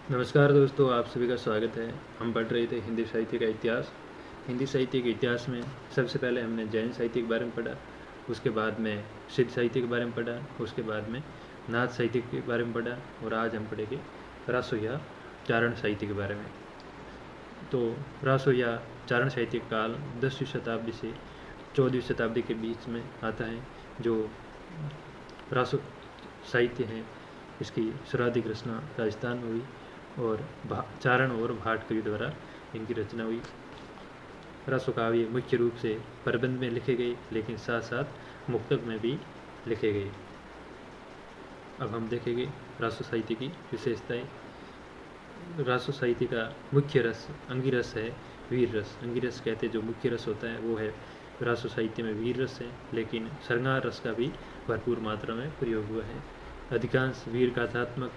नमस्कार दोस्तों, आप सभी का स्वागत है। हम पढ़ रहे थे हिंदी साहित्य का इतिहास। हिंदी साहित्य के इतिहास में सबसे पहले हमने जैन साहित्य के बारे में पढ़ा, उसके बाद में सिद्ध साहित्य के बारे में पढ़ा, उसके बाद में नाथ साहित्य के बारे में पढ़ा और आज हम पढ़ेंगे रासो या चारण साहित्य के बारे में। तो रासो या चारण साहित्य काल 10वीं शताब्दी से 14वीं शताब्दी के बीच में आता है। जो रासो साहित्य है इसकी सर्वाधिक रचना राजस्थान में हुई और चारण और भाट कवि द्वारा इनकी रचना हुई। रासो काव्य मुख्य रूप से प्रबंध में लिखे गए, लेकिन साथ साथ मुक्तक में भी लिखे गए। अब हम देखेंगे रासो साहित्य की विशेषताएं। रासो साहित्य का मुख्य रस अंगिरस है, वीर रस। अंगिरस कहते जो मुख्य रस होता है वो है रासो साहित्य में वीर रस है, लेकिन श्रृंगार रस का भी भरपूर मात्रा में प्रयोग हुआ है। अधिकांश वीर गाथात्मक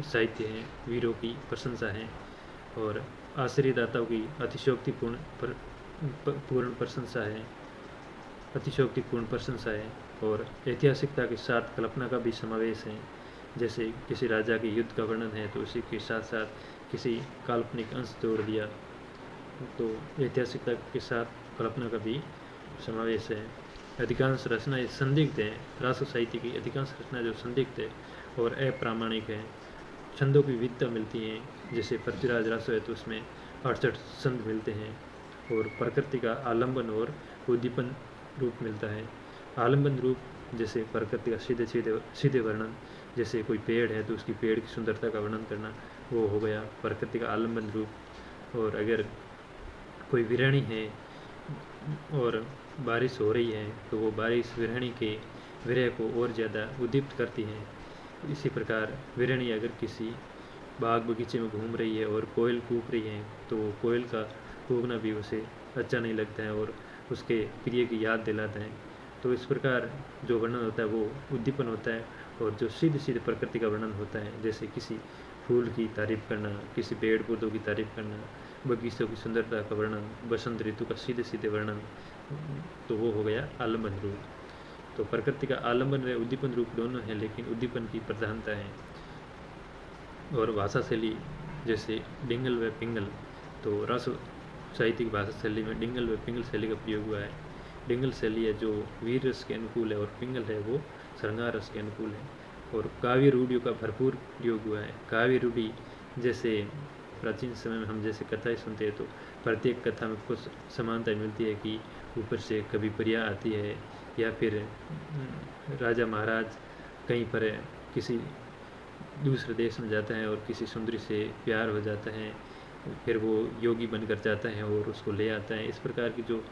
साहित्य हैं, वीरों की प्रशंसा है और आश्रयदाताओं की पूर्ण प्रशंसा है, अतिशयोक्तिपूर्ण प्रशंसा है और ऐतिहासिकता के साथ कल्पना का भी समावेश है। जैसे किसी राजा के युद्ध का वर्णन है तो उसी के साथ साथ किसी काल्पनिक अंश जोड़ दिया, तो ऐतिहासिकता के साथ कल्पना का भी समावेश है। अधिकांश रचनाएं संदिग्ध हैं। रासो साहित्य की अधिकांश रचना जो संदिग्ध है और अप्रामाणिक है। छंदों की विविधता मिलती है, जैसे पृथ्वीराज रासो है तो उसमें 68 छंद मिलते हैं और प्रकृति का आलंबन और उद्दीपन रूप मिलता है। आलंबन रूप जैसे प्रकृति का सीधे सीधे सीधे वर्णन, जैसे कोई पेड़ है तो उसकी पेड़ की सुंदरता का वर्णन करना, वो हो गया प्रकृति का आलंबन रूप। और अगर कोई विरहणी है और बारिश हो रही है तो वो बारिश विरहणी के विरह को और ज़्यादा उद्दीप्त करती है। इसी प्रकार विरहणी अगर किसी बाग बगीचे में घूम रही है और कोयल कूक रही है तो कोयल का कूकना भी उसे अच्छा नहीं लगता है और उसके प्रिय की याद दिलाता है। तो इस प्रकार जो वर्णन होता है वो उद्दीपन होता है। और जो सीधे सीधे प्रकृति का वर्णन होता है, जैसे किसी फूल की तारीफ करना, किसी पेड़ पौधों की तारीफ करना, बगीचों की सुंदरता का वर्णन, बसंत ऋतु का सीधे सीधे वर्णन, तो वो हो गया आलम्बन रूप। तो प्रकृति का आलम्बन व उद्दीपन रूप दोनों हैं, लेकिन उद्दीपन की प्रधानता है। और भाषा शैली जैसे डिंगल व पिंगल, तो रस साहित्यिक भाषा शैली में डिंगल व पिंगल शैली का प्रयोग हुआ है। डिंगल शैली है जो वीर रस के अनुकूल है और पिंगल है वो श्रृंगार रस के अनुकूल है। और काव्य रूढ़ियों का भरपूर प्रयोग हुआ है। काव्य रूढ़ी जैसे प्राचीन समय में हम जैसे कथाएं सुनते हैं तो प्रत्येक कथा में कुछ समानता मिलती है कि ऊपर से कभी परिया आती है या फिर राजा महाराज कहीं पर किसी दूसरे देश में जाता है और किसी सुंदरी से प्यार हो जाता है, फिर वो योगी बनकर जाता है और उसको ले आता है। इस प्रकार की जो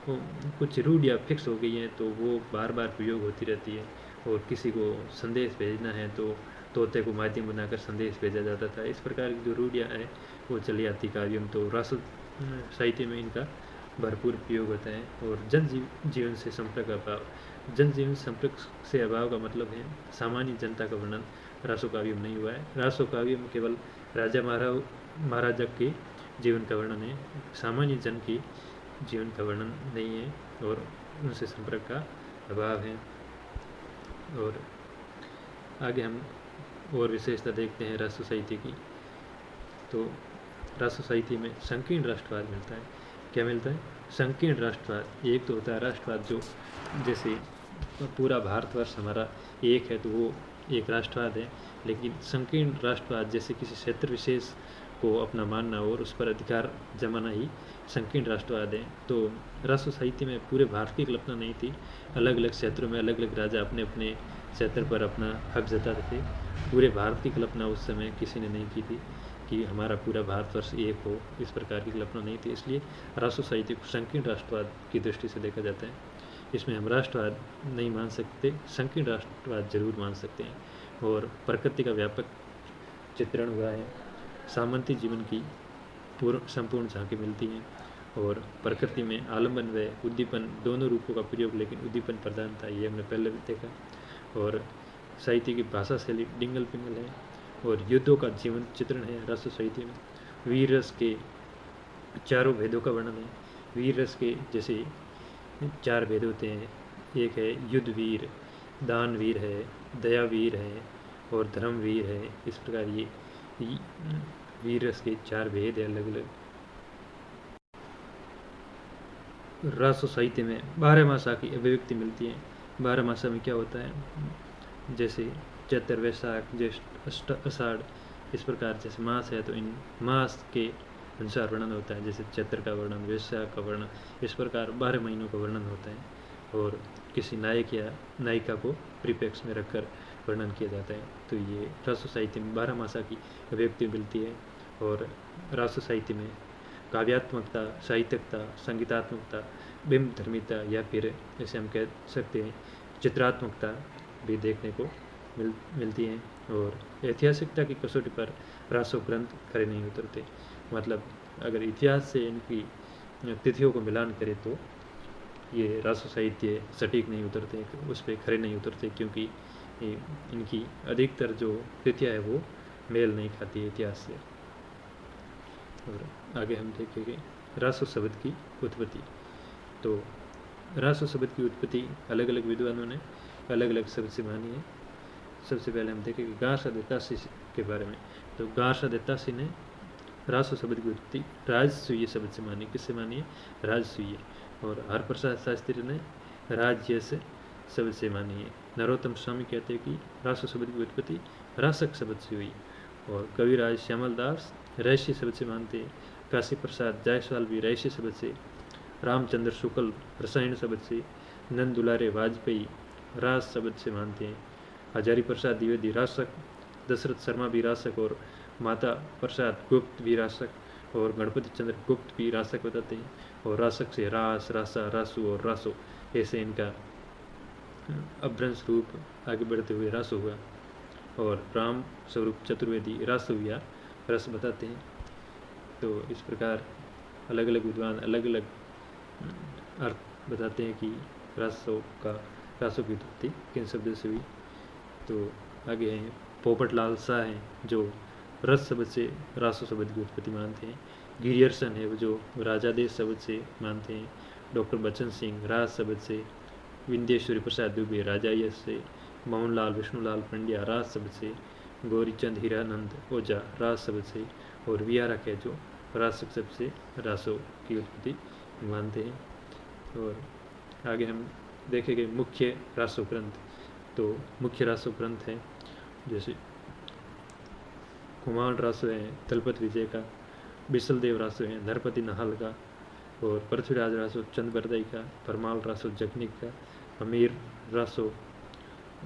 कुछ रूढ़ियाँ फिक्स हो गई हैं तो वो बार बार प्रयोग होती रहती है। और किसी को संदेश भेजना है तो तोते को माध्यम बनाकर संदेश भेजा जाता था। इस प्रकार की जो रूढ़ियाँ हैं वो चली आती काव्य में। तो रस साहित्य में इनका भरपूर प्रयोग होता है। और जीवन से संपर्क अभाव, जन जीवन संपर्क से अभाव का मतलब है सामान्य जनता का वर्णन रासो काव्य में नहीं हुआ है। रासो काव्य में केवल राजा महाराजा के जीवन का वर्णन है, सामान्य जन की जीवन का वर्णन नहीं है और उनसे संपर्क का अभाव है। और आगे हम और विशेषता देखते हैं रासो साहित्य की। तो रासो साहित्य में संकीर्ण राष्ट्रवाद मिलता है। क्या मिलता है? संकीर्ण राष्ट्रवाद। एक तो होता है राष्ट्रवाद जो जैसे पूरा भारतवर्ष हमारा एक है तो वो एक राष्ट्रवाद है, लेकिन संकीर्ण राष्ट्रवाद जैसे किसी क्षेत्र विशेष को अपना मानना और उस पर अधिकार जमाना ही संकीर्ण राष्ट्रवाद है। तो रासो साहित्य में पूरे भारत की कल्पना नहीं थी, अलग अलग क्षेत्रों में अलग अलग राजा अपने अपने क्षेत्र पर अपना हक जताते थे। पूरे भारत की कल्पना उस समय किसी ने नहीं की थी कि हमारा पूरा भारतवर्ष एक हो, इस प्रकार की कल्पना नहीं थी। इसलिए रासो साहित्य को संकीर्ण राष्ट्रवाद की दृष्टि से देखा जाता है। इसमें हम राष्ट्रवाद नहीं मान सकते, संकीर्ण राष्ट्रवाद जरूर मान सकते हैं। और प्रकृति का व्यापक चित्रण हुआ है, सामंती जीवन की संपूर्ण झांकी मिलती है। और प्रकृति में आलम्बन व उद्दीपन दोनों रूपों का प्रयोग, लेकिन उद्दीपन प्रधान था, ये हमने पहले भी देखा। और साहित्य की भाषा शैली डिंगल पिंगल है। और युद्धों का जीवन चित्रण है रासो साहित्य में। वीर रस के चारों भेदों का वर्णन है। वीर रस के जैसे 4 भेद होते हैं। एक है युद्ध वीर, दान वीर है, दया वीर है और धर्म वीर है। इस प्रकार ये वीर रस के 4 भेद है अलग अलग। रासो साहित्य में 12 मासा की अभिव्यक्ति मिलती है। 12 मासा में क्या होता है, जैसे चैत्र, वैशाख, ज्येष्ठ, आषाढ़, इस प्रकार जैसे मास है तो इन मास के अनुसार वर्णन होता है। जैसे चैत्र का वर्णन, वैशाख का वर्णन, इस प्रकार 12 महीनों का वर्णन होता है। और किसी नायक या नायिका को परिप्रेक्ष्य में रखकर वर्णन किया जाता है। तो ये रासो साहित्य में 12 मासा की अभिव्यक्ति मिलती है। और रासो साहित्य में काव्यात्मकता, साहित्यकता, संगीतात्मकता, बिंब धर्मिता या फिर जैसे हम कह सकते हैं चित्रात्मकता भी देखने को मिलती है। और ऐतिहासिकता की कसौटी पर रासो ग्रंथ खरे नहीं उतरते। मतलब अगर इतिहास से इनकी तिथियों को मिलान करें तो ये रासो साहित्य सटीक नहीं उतरते, उस पर खरे नहीं उतरते, क्योंकि इनकी अधिकतर जो तिथियाँ है वो मेल नहीं खाती है इतिहास से। और आगे हम देखेंगे रासो शब्द की उत्पत्ति। तो रासो शब्द की उत्पत्ति अलग अलग विद्वानों ने अलग अलग शब्द से मानी है। सबसे पहले हम देखेंगे गार्सा देतासी के बारे में। तो गार्सा देतासी ने रासो शब्द की उत्पत्ति राजसूय शब्द से मानी। किससे मानी है? राजसूय। और हरप्रसाद शास्त्री ने राज्य से शब्द से मानी है। नरोत्तम स्वामी कहते हैं कि रासो शब्द की उत्पत्ति रासक शब्द से हुई। और कविराज श्यामल दास रहस्य शब्द से मानते हैं। काशी प्रसाद जायसवाल भी रहस्य शब्द से, रामचंद्र शुक्ल रसायन शब्द से, नंद दुलारे वाजपेयी रास शब्द से मानते हैं। हजारी प्रसाद द्विवेदी रासक, दशरथ शर्मा भी रासक, और माता प्रसाद गुप्त भी रासक, और गणपति चंद्र गुप्त भी रासक बताते हैं। और रासक से रास, रासा, रासु और रासो ऐसे इनका अभ्रंश रूप आगे बढ़ते हुए रासो हुआ। और राम स्वरूप चतुर्वेदी रासो या रस बताते हैं। तो इस प्रकार अलग अलग विद्वान अलग अलग अर्थ बताते हैं कि रासो की उत्पत्ति किन शब्द से हुई। तो आगे हैं पोपटलाल शाह हैं जो रस शब्द से रासो शब्द की उत्पत्ति मानते हैं। गिरियर्सन है जो राजादेश शब्द से मानते हैं। डॉक्टर बच्चन सिंह राज शब्द से, विंध्येश्वरी प्रसाद दुबे राजायस से, मोहनलाल विष्णुलाल पंड्या राज शब्द से, गौरीचंद हीरानंद ओझा राज शब्द से, और विहारा है जो रासक शब्द से रासो की उत्पत्ति मानते हैं। और आगे हम देखेंगे मुख्य रासो ग्रंथ। तो मुख्य रासो ग्रंथ हैं जैसे कुमार रासो है दलपत विजय का, बिसलदेव रासो है नरपति नहाल का, और पृथ्वीराज रासो चंद बरदई का, परमाल रासो जगनिक का, अमीर रासो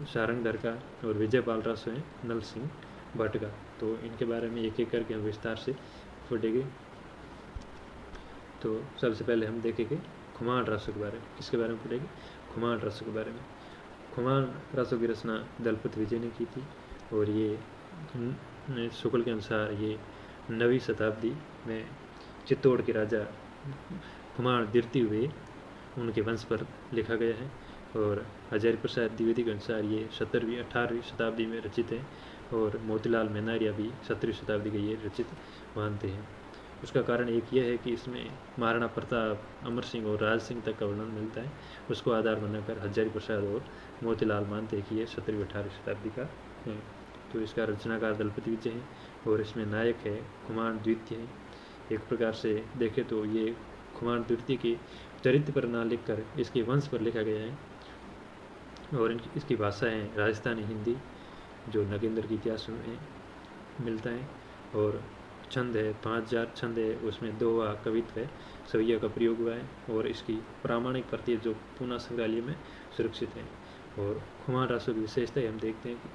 सारंगधर का, और विजयपाल रासो है नल सिंह भट्ट का। तो इनके बारे में एक एक करके हम विस्तार से पढ़ेंगे। तो सबसे पहले हम देखेंगे खुमान रासो के बारे में। किसके बारे में पढ़ेंगे? खुमान रासो के बारे में। खुमान रासो की रचना दलपत विजय ने की थी, और ये शुक्ल के अनुसार ये 9वीं शताब्दी में चित्तौड़ के राजा खुमान द्वितीय हुए उनके वंश पर लिखा गया है। और हजारी प्रसाद द्विवेदी के अनुसार ये 17वीं 18वीं शताब्दी में रचित है, और मोतीलाल मेनारिया भी 17वीं शताब्दी के ये रचित मानते हैं। उसका कारण एक यह है कि इसमें महाराणा प्रताप, अमर सिंह और राज सिंह तक का वर्णन मिलता है। उसको आधार बनाकर हजारी प्रसाद और मोतीलाल मानते हैं कि ये 17वीं 18वीं शताब्दी का है। तो इसका रचनाकार दलपति विजय है, और इसमें नायक है खुमान द्वितीय है। एक प्रकार से देखें तो ये खुमान द्वितीय के चरित्र पर ना लिखकर इसके वंश पर लिखा गया है। और इसकी भाषा है राजस्थानी हिंदी, जो नगेंद्र के इतिहास में मिलता है। और छंद है 5000 छंद है, उसमें दोहा, कवित्व है, सविया का प्रयोग हुआ है। और इसकी प्रामाणिक प्रति जो पूना संग्रहालय में सुरक्षित है। और खुमान रासो की विशेषता हम देखते हैं कि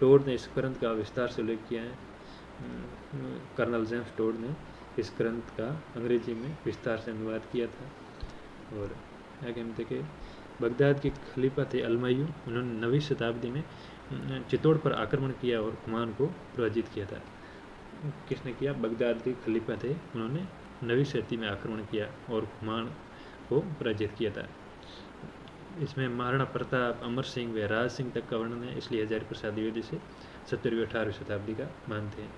टोड ने इस ग्रंथ का विस्तार से उल्लेख किया है। कर्नल जेम्स टोड ने इस ग्रंथ का अंग्रेजी में विस्तार से अनुवाद किया था। और आगे हम देखें बगदाद के खलीफा थे अलमयू, उन्होंने 9वीं शताब्दी में चित्तौड़ पर आक्रमण किया और खुमान को पराजित किया था। किसने किया? बगदाद के खलीफा थे, उन्होंने 9वीं शताब्दी में आक्रमण किया और खुमान को पराजित किया था। इसमें महाराणा प्रताप, अमर सिंह व राज सिंह तक का वर्णन है, इसलिए हजारी प्रसाद द्विवेदी से 17वीं 18वीं शताब्दी का मानते हैं।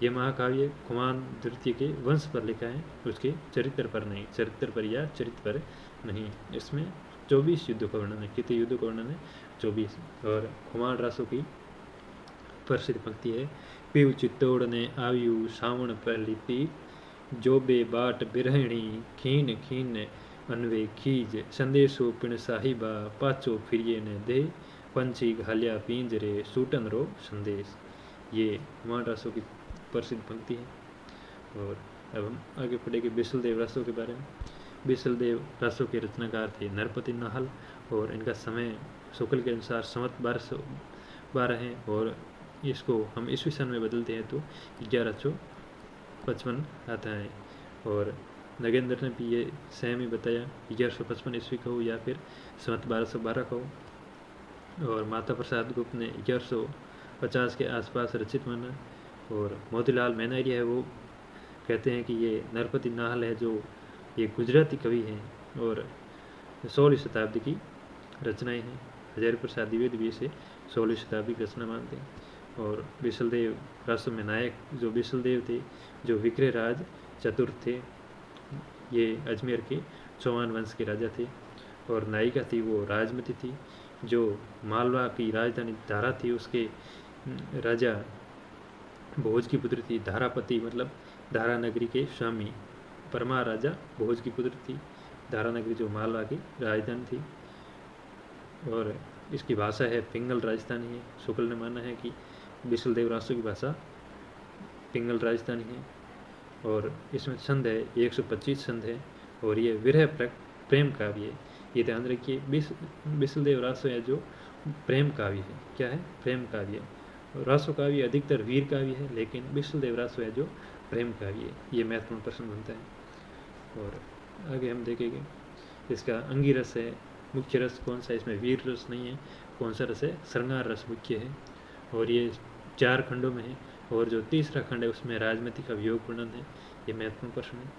यह महाकाव्य खुमान द्वितीय के वंश पर लिखा है, उसके चरित्र पर नहीं, चरित्र पर या चरित्र पर नहीं। इसमें 24 युद्धों का वर्णन है। कितने युद्धों का वर्णन है? 24। और खुमान रासो की प्रसिद्ध पंक्ति है पीव चित्तौड़ ने आयु सावण पहली ती, जो बे बाट बिरहणी खीन खीन अनवे खीज, संदेशो पिण साहिबा पाचो फिरिए ने दे, पंछी घालिया पिंजरे सूटन रो संदेश। ये कुमार रासों की प्रसिद्ध पंक्ति है। और अब हम आगे पढ़ेंगे बिसलदेव रासों के बारे में। बिसलदेव रासों के रचनाकार थे नरपति नाहल, और इनका समय शुक्ल के अनुसार संवत 1212 है, और इसको हम ईस्वी सन में बदलते हैं तो 1155 आता है। और नगेंद्र ने भी ये सेम ही बताया, 1155 ईस्वी का हो या फिर संवत 1212 का हो। और माता प्रसाद गुप्त ने 1150 के आसपास रचित माना। और मोतीलाल मेहनारिया है, वो कहते हैं कि ये नरपति नाहल है जो ये गुजराती कवि हैं और 16वीं शताब्दी की रचनाएं हैं। हजारी प्रसाद द्विवेदी भी इसे 16वीं शताब्दी की रचना मानते हैं। और बिसलदेव रासों में नायक जो बिसलदेव थे, जो विक्रय राज चतुर्थ थे, ये अजमेर के चौहान वंश के राजा थे। और नायिका थी वो राजमती थी, जो मालवा की राजधानी धारा थी उसके राजा भोज की पुत्री थी। धारापति मतलब धारा नगरी के स्वामी परमार राजा भोज की पुत्री थी। धारा नगरी जो मालवा की राजधानी थी। और इसकी भाषा है पिंगल राजस्थानी है। शुक्ल ने माना है कि बिसलदेव रासों की भाषा पिंगल राजस्थानी है। और इसमें छंद है 125 छंद है, और ये विरह प्रेम काव्य है। ये ध्यान रखिए, बिसलदेव रासों है जो प्रेम काव्य है। क्या है? प्रेम काव्य। रासो काव्य अधिकतर वीर काव्य है, लेकिन बिसलदेव रासो है जो प्रेम काव्य है। ये महत्वपूर्ण प्रश्न बनता है। और आगे हम देखेंगे इसका अंगी रस है। मुख्य रस कौन सा है? इसमें वीर रस नहीं है। कौन सा रस है? श्रृंगार रस मुख्य है। और ये 4 खंडों में है, और जो तीसरा खंड है उसमें राजमती का वियोग वर्णन है। ये महत्वपूर्ण प्रश्न है।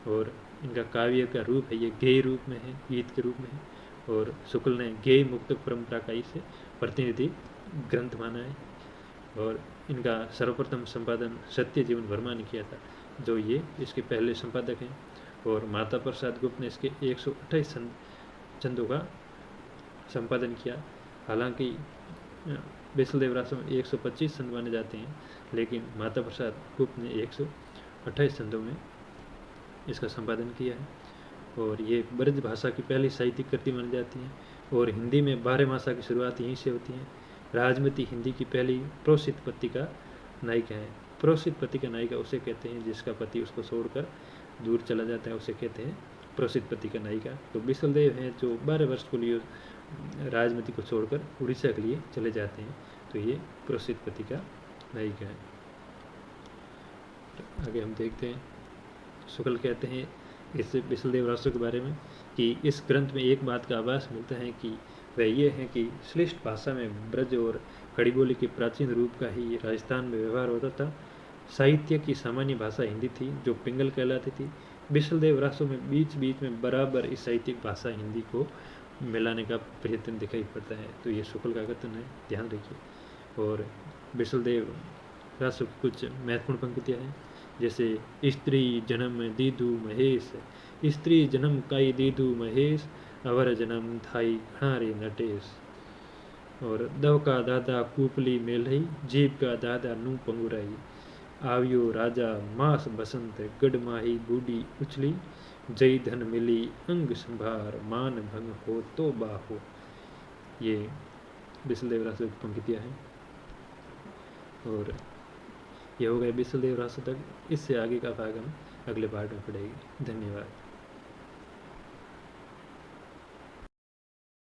और इनका काव्य का रूप है, ये गेय रूप में है, गीत के रूप में है। और शुक्ल ने गेय मुक्तक परंपरा का इसे प्रतिनिधि ग्रंथ माना है। और इनका सर्वप्रथम संपादन सत्य जीवन वर्मा ने किया था, जो ये इसके पहले संपादक हैं। और माता प्रसाद गुप्त ने इसके 128 छंदों का संपादन किया। हालांकि बिसलदेव रासों में 125 छंद माने जाते हैं, लेकिन माता प्रसाद गुप्त ने 128 छंदों में इसका संपादन किया है। और ये ब्रज भाषा की पहली साहित्यिक कृति मानी जाती है। और हिंदी में 12 मासा की शुरुआत यहीं से होती है। राजमती हिंदी की पहली प्रोसित पत्रिका नायिका है। प्रोसित पत्रिका नायिका उसे कहते हैं जिसका पति उसको छोड़कर दूर चला जाता है, उसे कहते हैं प्रोसित पत्रिका नायिका। तो बिसलदेव हैं जो 12 वर्ष के लिए राजमती को छोड़कर उड़ीसा के लिए चले जाते हैं, तो ये प्रोसित पत्रिका नायिका है। आगे हम देखते हैं, शुक्ल कहते हैं इस बिसलदेव रासों के बारे में कि इस ग्रंथ में एक बात का आभास मिलता है कि वह ये है कि श्लिष्ट भाषा में ब्रज और खड़ी बोली के प्राचीन रूप का ही राजस्थान में व्यवहार होता था। साहित्य की सामान्य भाषा हिंदी थी जो पिंगल कहलाती थी। बिसलदेव रासों में बीच बीच में बराबर इस साहित्यिक भाषा हिंदी को मिलाने का प्रयत्न दिखाई पड़ता है। तो ये शुक्ल का कथन है, ध्यान रखिए। और बिसलदेव रासों की कुछ महत्वपूर्ण पंक्तियाँ हैं, जैसे स्त्री जन्म दीदू महेश, स्त्री जन्म काई दीदू महेश, अवर जन्म थाई घणारे नटेश। और दव का दादा कूपली मेलई, जीव का दादा नू पंगुराई, आवियो राजा मास बसंत, गढ़ माही बूढ़ी उछली, जय धन मिली अंग संभार, मान भंग हो तो बाहो। ये बिसलदेव रासों की पंक्तियाँ हैं। और ये हो गए बिसलदेव रासों तक। इससे आगे का भाग हम अगले पार्ट में पढ़ेंगे। धन्यवाद।